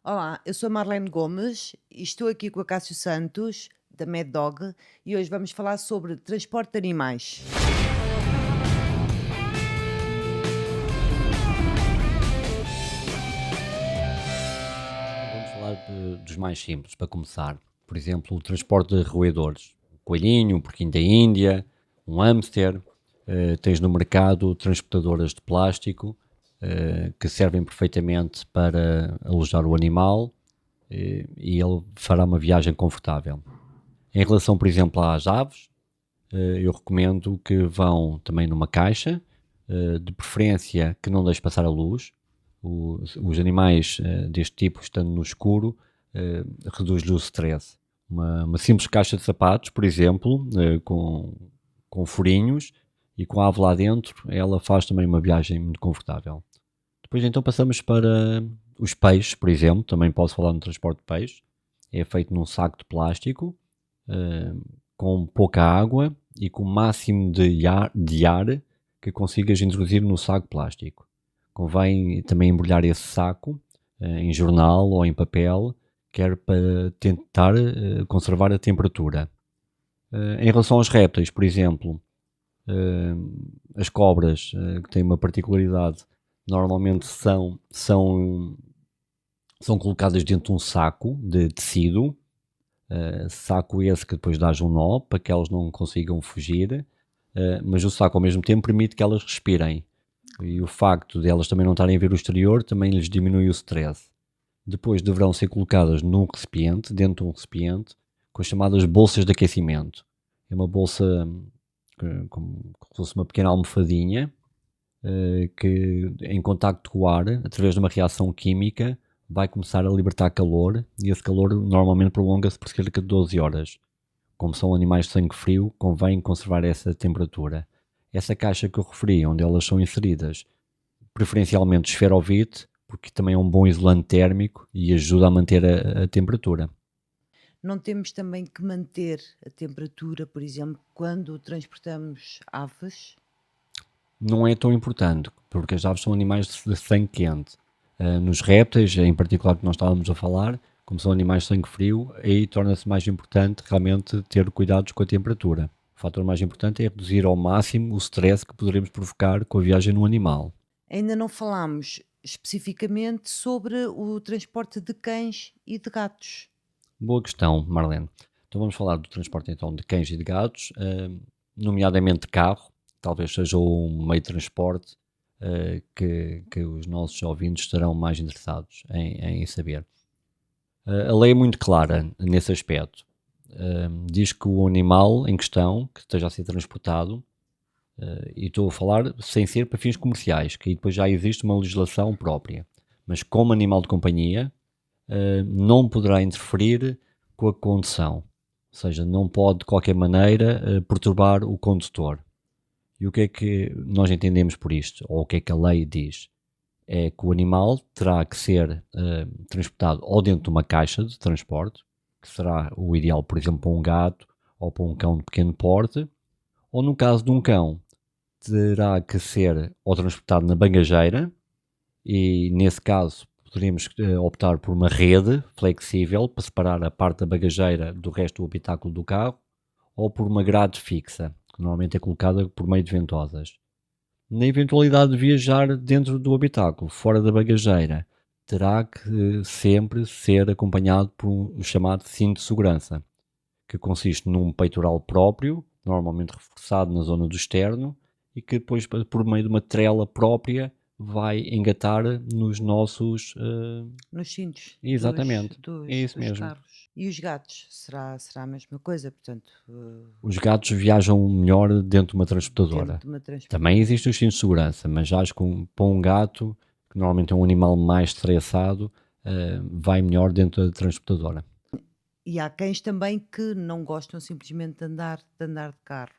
Olá, eu sou a Marlene Gomes e estou aqui com a Cássio Santos, da Mad Dog, e hoje vamos falar sobre transporte de animais. Vamos falar dos mais simples, para começar. Por exemplo, o transporte de roedores. Um coelhinho, um porquinho da Índia, um hamster. Tens no mercado transportadoras de plástico que servem perfeitamente para alojar o animal e ele fará uma viagem confortável. Em relação, por exemplo, às aves, eu recomendo que vão também numa caixa, de preferência que não deixe passar a luz. Os animais deste tipo, estando no escuro, reduz-lhe o stress. Uma simples caixa de sapatos, por exemplo, com furinhos e com a ave lá dentro, ela faz também uma viagem muito confortável. Depois então passamos para os peixes, por exemplo, também posso falar no transporte de peixe. É feito num saco de plástico, eh, com pouca água e com o máximo de ar que consigas introduzir no saco plástico. Convém também embrulhar esse saco em jornal ou em papel, quer para tentar conservar a temperatura. Em relação aos répteis, por exemplo, eh, as cobras, que têm uma particularidade, normalmente são colocadas dentro de um saco de tecido, saco esse que depois dás um nó para que elas não consigam fugir, mas o saco ao mesmo tempo permite que elas respirem. E o facto de elas também não estarem a ver o exterior também lhes diminui o stress. Depois deverão ser colocadas num recipiente, dentro de um recipiente, com as chamadas bolsas de aquecimento. É uma bolsa como se fosse uma pequena almofadinha, que em contacto com o ar, através de uma reação química, vai começar a libertar calor e esse calor normalmente prolonga-se por cerca de 12 horas. Como são animais de sangue frio, convém conservar essa temperatura. Essa caixa que eu referi, onde elas são inseridas, preferencialmente esferovite, porque também é um bom isolante térmico e ajuda a manter a temperatura. Não temos também que manter a temperatura, por exemplo, quando transportamos aves? Não é tão importante, porque as aves são animais de sangue quente. Nos répteis, em particular que nós estávamos a falar, como são animais de sangue frio, aí torna-se mais importante realmente ter cuidados com a temperatura. O fator mais importante é reduzir ao máximo o stress que poderemos provocar com a viagem no animal. Ainda não falámos especificamente sobre o transporte de cães e de gatos. Boa questão, Marlene. Então vamos falar do transporte então de cães e de gatos, nomeadamente de carro, talvez seja um meio de transporte que os nossos ouvintes estarão mais interessados em saber. A lei é muito clara nesse aspecto. Diz que o animal em questão, que esteja a ser transportado, e estou a falar sem ser para fins comerciais, que aí depois já existe uma legislação própria, mas como animal de companhia, não poderá interferir com a condução, ou seja, não pode de qualquer maneira perturbar o condutor. E o que é que nós entendemos por isto? Ou o que é que a lei diz? É que o animal terá que ser transportado ou dentro de uma caixa de transporte, que será o ideal, por exemplo, para um gato ou para um cão de pequeno porte, ou no caso de um cão, terá que ser ou transportado na bagageira, e nesse caso poderíamos optar por uma rede flexível para separar a parte da bagageira do resto do habitáculo do carro, ou por uma grade fixa, que normalmente é colocada por meio de ventosas. Na eventualidade de viajar dentro do habitáculo, fora da bagageira, terá que sempre ser acompanhado por o chamado cinto de segurança, que consiste num peitoral próprio, normalmente reforçado na zona do externo, e que depois, por meio de uma trela própria, vai engatar nos nossos. Nos cintos Exatamente, é isso dos mesmo. carros. E os gatos? Será a mesma coisa? Portanto, Os gatos viajam melhor dentro de uma dentro transportadora. de uma Também transportadora. existem os cintos de segurança, mas acho que para um gato, que normalmente é um animal mais estressado, vai melhor dentro da transportadora. E há cães também que não gostam simplesmente de andar de carro.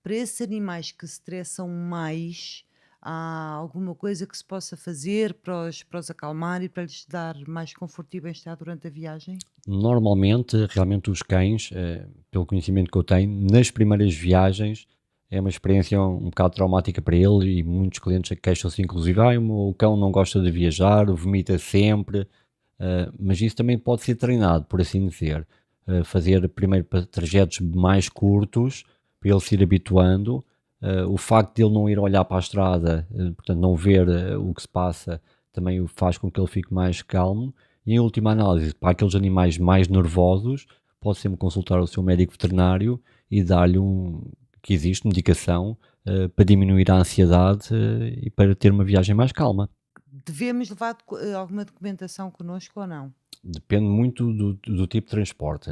Para esses animais que se estressam mais, há alguma coisa que se possa fazer para os acalmar e para lhes dar mais conforto e bem-estar durante a viagem? Normalmente, realmente os cães, pelo conhecimento que eu tenho, nas primeiras viagens é uma experiência um bocado traumática para ele e muitos clientes queixam-se inclusive: o meu cão não gosta de viajar, vomita sempre, Mas isso também pode ser treinado, por assim dizer. Fazer primeiro trajetos mais curtos, para ele se ir habituando. O facto de ele não ir olhar para a estrada, portanto não ver o que se passa, também o faz com que ele fique mais calmo. E em última análise, para aqueles animais mais nervosos, pode sempre consultar o seu médico veterinário e dar-lhe que existe medicação para diminuir a ansiedade e para ter uma viagem mais calma. Devemos levar alguma documentação connosco ou não? Depende muito do tipo de transporte.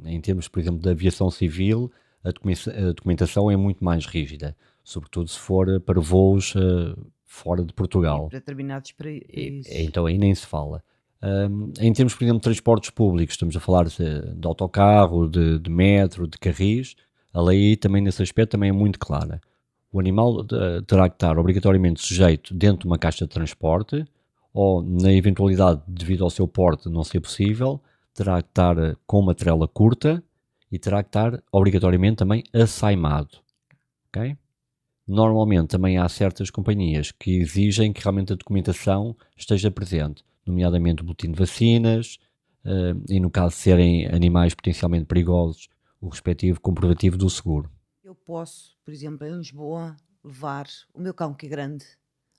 Em termos, por exemplo, da aviação civil, a documentação é muito mais rígida, sobretudo se for para voos fora de E Portugal. para determinados países? Então aí nem se fala. Em termos, por exemplo, de transportes públicos, estamos a falar de autocarro, de metro, de carris, a lei também nesse aspecto também é muito clara. O animal terá que estar obrigatoriamente sujeito dentro de uma caixa de transporte, ou na eventualidade, devido ao seu porte não ser possível, terá que estar com uma trela curta e terá que estar obrigatoriamente também assaimado. Ok? Normalmente também há certas companhias que exigem que realmente a documentação esteja presente, nomeadamente o boletim de vacinas e no caso de serem animais potencialmente perigosos, o respectivo comprovativo do seguro. Eu posso, por exemplo, em Lisboa, levar o meu cão, que é grande,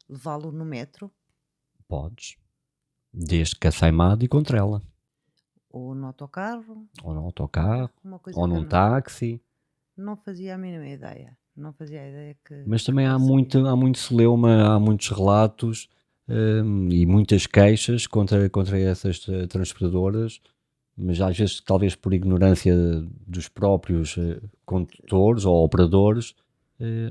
levá-lo no metro Podes, desde que assaimado e com trela, ou no autocarro, ou no autocarro, uma coisa ou que eu num táxi. não fazia a mínima ideia. Não fazia a ideia Mas que também conseguia. há muito celeuma, há muitos relatos e muitas queixas contra essas transportadoras, mas às vezes, talvez por ignorância dos próprios condutores ou operadores,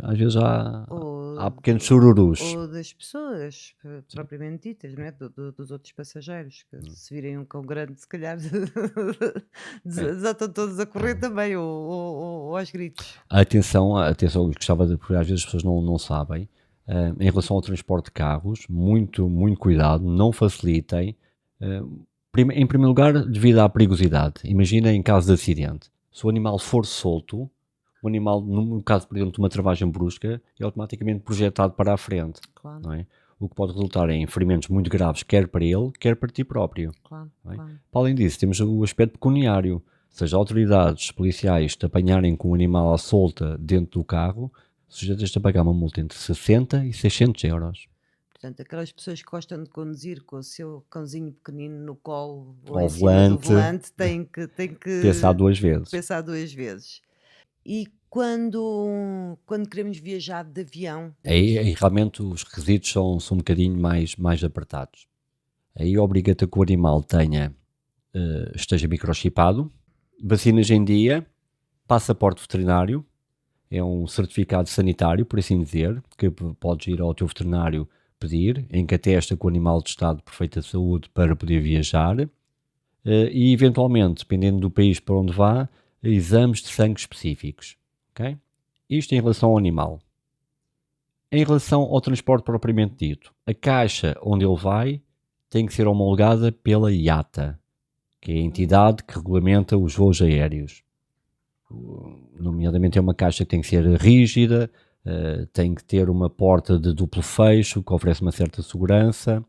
às vezes há Ou, pequenos sururus. ou das pessoas Sim. propriamente ditas, não é? Dos outros passageiros, que se virem um cão grande, se calhar É. já estão todos a correr também, ou aos gritos. Atenção, eu gostava de, porque às vezes as pessoas não sabem, em relação ao transporte de carros, muito cuidado, não facilitem. eh, Em primeiro lugar, devido à perigosidade. Imagina em caso de acidente. Se o animal for solto, o animal, no caso, por exemplo, de uma travagem brusca, é automaticamente projetado para a frente, Claro, não é? O que pode resultar em ferimentos muito graves, quer para ele, quer para ti próprio. claro, Não é? claro. Para além disso, temos o aspecto pecuniário. Se as autoridades policiais te apanharem com o animal à solta dentro do carro, sujeitas-te a pagar uma multa entre 60 e 600 euros. Portanto, aquelas pessoas que gostam de conduzir com o seu cãozinho pequenino no colo ou em Ao cima do volante, volante têm pensar que duas vezes. pensar duas vezes. E quando queremos viajar de avião, Aí realmente os requisitos são um bocadinho mais apertados. Aí obriga-te a que o animal esteja microchipado, vacinas em dia, passaporte veterinário, é um certificado sanitário, por assim dizer, que podes ir ao teu veterinário pedir, em que atesta que o animal de estado de perfeita saúde para poder viajar, e eventualmente, dependendo do país para onde vá, exames de sangue específicos. Ok? Isto em relação ao animal. Em relação ao transporte propriamente dito, a caixa onde ele vai tem que ser homologada pela IATA, que é a entidade que regulamenta os voos aéreos. Nomeadamente é uma caixa que tem que ser rígida, tem que ter uma porta de duplo fecho que oferece uma certa segurança.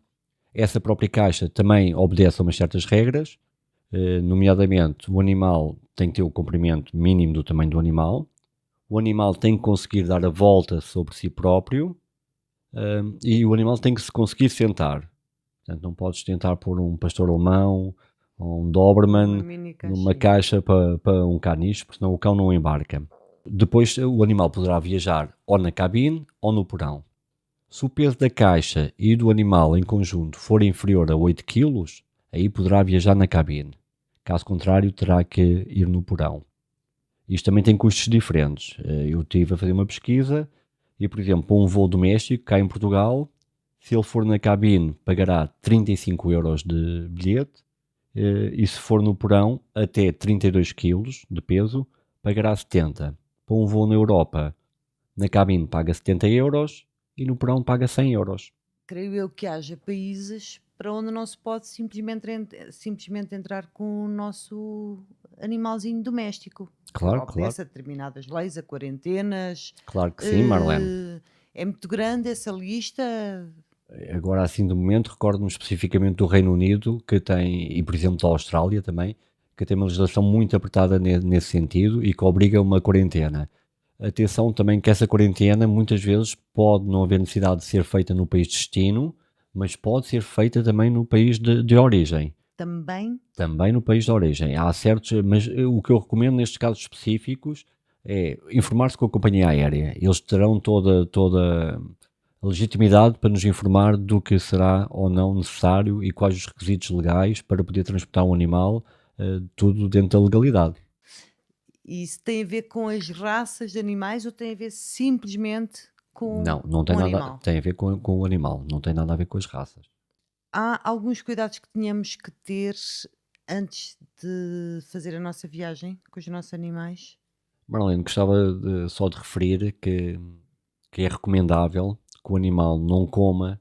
Essa própria caixa também obedece a umas certas regras, nomeadamente o animal tem que ter o comprimento mínimo do tamanho do animal, o animal tem que conseguir dar a volta sobre si próprio e o animal tem que se conseguir sentar. Portanto, não podes tentar pôr um pastor alemão ou um uma Doberman mini numa caixinha. caixa para um caniche, porque senão o cão não embarca. Depois o animal poderá viajar ou na cabine ou no porão. Se o peso da caixa e do animal em conjunto for inferior a 8 kg, aí poderá viajar na cabine. Caso contrário, terá que ir no porão. Isto também tem custos diferentes. Eu estive a fazer uma pesquisa e, por exemplo, para um voo doméstico cá em Portugal, se ele for na cabine, pagará 35 euros de bilhete e se for no porão, até 32 quilos de peso, pagará 70. Para um voo na Europa, na cabine paga 70 euros e no porão paga 100 euros. Creio eu que haja países para onde não se pode simplesmente entrar com o nosso animalzinho doméstico, que Claro, claro. obedece a determinadas leis, a quarentenas. Claro que sim, Marlene. É muito grande essa lista? Agora, assim, de momento, recordo-me especificamente do Reino Unido, que tem, e por exemplo da Austrália também, que tem uma legislação muito apertada nesse sentido e que obriga a uma quarentena. Atenção também que essa quarentena muitas vezes pode não haver necessidade de ser feita no país de destino, mas pode ser feita também no país de origem. Também Também no país de origem. Há certos, mas o que eu recomendo nestes casos específicos é informar-se com a companhia aérea. Eles terão toda a legitimidade para nos informar do que será ou não necessário e quais os requisitos legais para poder transportar um animal, tudo dentro da legalidade. isso tem a ver com as raças de animais ou tem a ver simplesmente com Não, não tem o nada, animal? tem a ver com o animal, não tem nada a ver com as raças. Há alguns cuidados que tenhamos que ter antes de fazer a nossa viagem com os nossos animais? Marlene, gostava só de referir que é recomendável que o animal não coma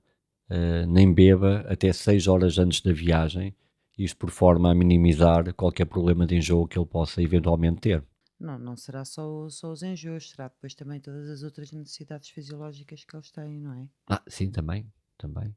nem beba até 6 horas antes da viagem, isto por forma a minimizar qualquer problema de enjoo que ele possa eventualmente ter. Não, não será só os enjoos, será depois também todas as outras necessidades fisiológicas que eles têm, não é? Ah, sim, também, também.